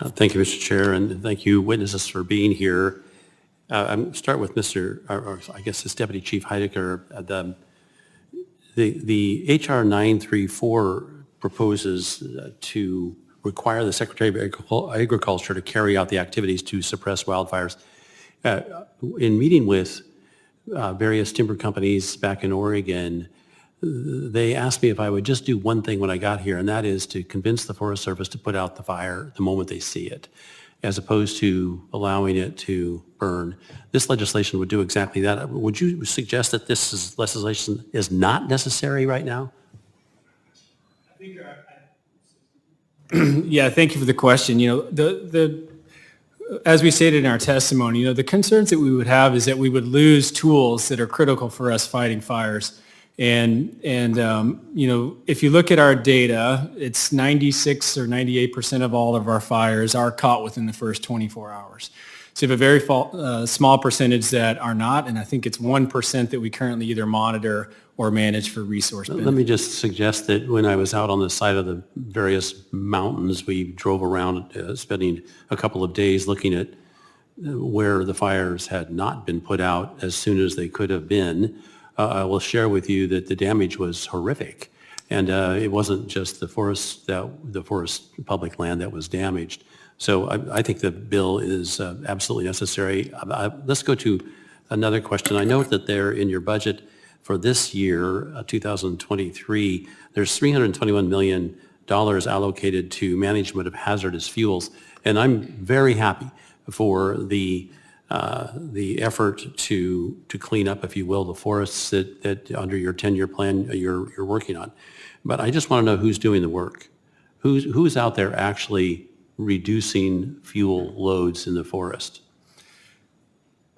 Thank you, Mr. Chair, and thank you, witnesses, for being here. I'm start with or I guess it's Deputy Chief Heithecker. The HR 934 proposes to require the Secretary of Agriculture to carry out the activities to suppress wildfires. In meeting with various timber companies back in Oregon, they asked me if I would just do one thing when I got here, and that is to convince the Forest Service to put out the fire the moment they see it, as opposed to allowing it to burn. This legislation would do exactly that. Would you suggest that this legislation is not necessary right now? Yeah, thank you for the question. As we stated in our testimony, the concerns that we would have is that we would lose tools that are critical for us fighting fires. And if you look at our data, it's 96 or 98% of all of our fires are caught within the first 24 hours. So you have a very small percentage that are not, and I think it's 1% that we currently either monitor or manage for resource benefit. Let me just suggest that when I was out on the side of the various mountains, we drove around spending a couple of days looking at where the fires had not been put out as soon as they could have been. I will share with you that the damage was horrific, and it wasn't just the forest public land that was damaged. So I think the bill is absolutely necessary. Let's go to another question. I note that there in your budget for this year, 2023, there's $321 million allocated to management of hazardous fuels, and I'm very happy for the effort to clean up, if you will, the forests that under your 10-year plan you're working on. But I just want to know who's doing the work. Who's out there actually reducing fuel loads in the forest?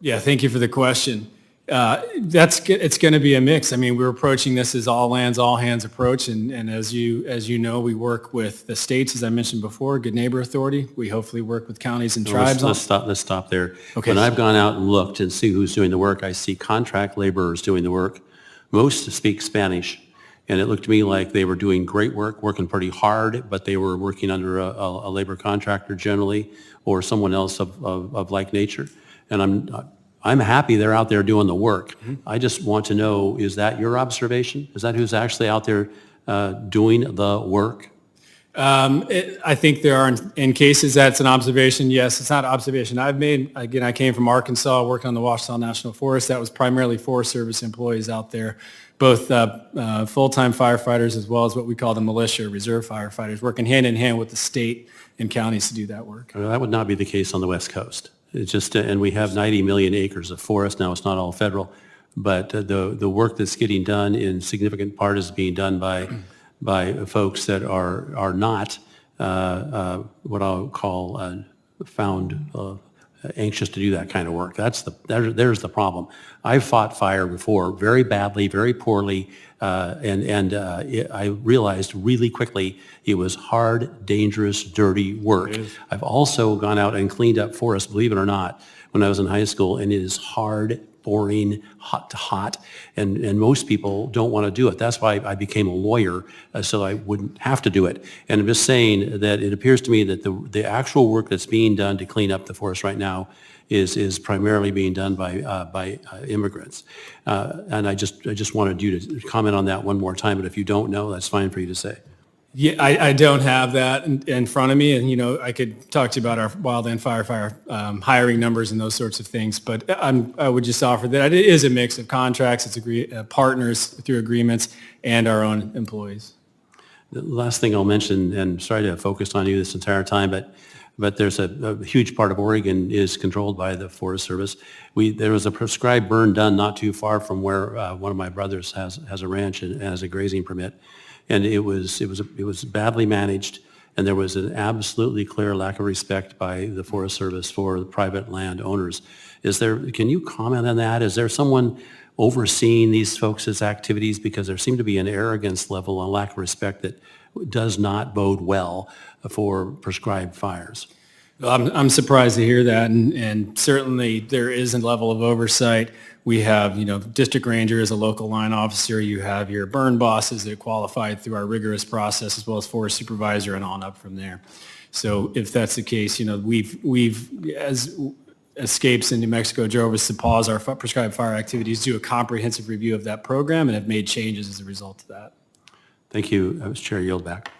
Yeah, thank you for the question. It's going to be a mix. I mean, we're approaching this as all lands, all hands approach, and as you know, we work with the states, as I mentioned before, Good Neighbor Authority. We hopefully work with counties and tribes. Let's stop there. Okay. When I've gone out and looked and see who's doing the work, I see contract laborers doing the work. Most speak Spanish, and it looked to me like they were doing great work, working pretty hard, but they were working under a labor contractor generally, or someone else of like nature. And I'm happy they're out there doing the work. Mm-hmm. I just want to know, is that your observation? Is that who's actually out there doing the work? I think there are, in cases that's an observation. Yes, it's not an observation I've made. Again, I came from Arkansas, worked on the Ouachita National Forest. That was primarily Forest Service employees out there, both full-time firefighters as well as what we call the militia, reserve firefighters, working hand in hand with the state and counties to do that work. Well, that would not be the case on the West Coast. It's just, and we have 90 million acres of forest now. It's not all federal, but the work that's getting done in significant part is being done by folks that are not what I'll call found anxious to do that kind of work. There's the problem. I've fought fire before, very badly, very poorly, and I realized really quickly it was hard, dangerous, dirty work. I've also gone out and cleaned up forests, believe it or not, when I was in high school, and it is hard, boring, hot, and most people don't want to do it. That's why I became a lawyer, so I wouldn't have to do it. And I'm just saying that it appears to me that the actual work that's being done to clean up the forest right now is primarily being done by immigrants. And I just wanted you to comment on that one more time, but if you don't know, that's fine for you to say. Yeah, I don't have that in front of me, and I could talk to you about our wildland firefighter hiring numbers and those sorts of things. But I would just offer that it is a mix of contracts, it's partners through agreements, and our own employees. The last thing I'll mention, and sorry to have focused on you this entire time, but there's a huge part of Oregon is controlled by the Forest Service. There was a prescribed burn done not too far from where one of my brothers has a ranch and has a grazing permit. And it was badly managed, and there was an absolutely clear lack of respect by the Forest Service for the private land owners. Can you comment on that? Is there someone overseeing these folks' activities? Because there seemed to be an arrogance level, a lack of respect that does not bode well for prescribed fires. I'm surprised to hear that, and certainly there is a level of oversight. We have, district ranger as a local line officer. You have your burn bosses that qualified through our rigorous process, as well as forest supervisor and on up from there. So if that's the case, we've as Escapes in New Mexico drove us to pause our prescribed fire activities, do a comprehensive review of that program, and have made changes as a result of that. Thank you, Mr. Chair. Yield back.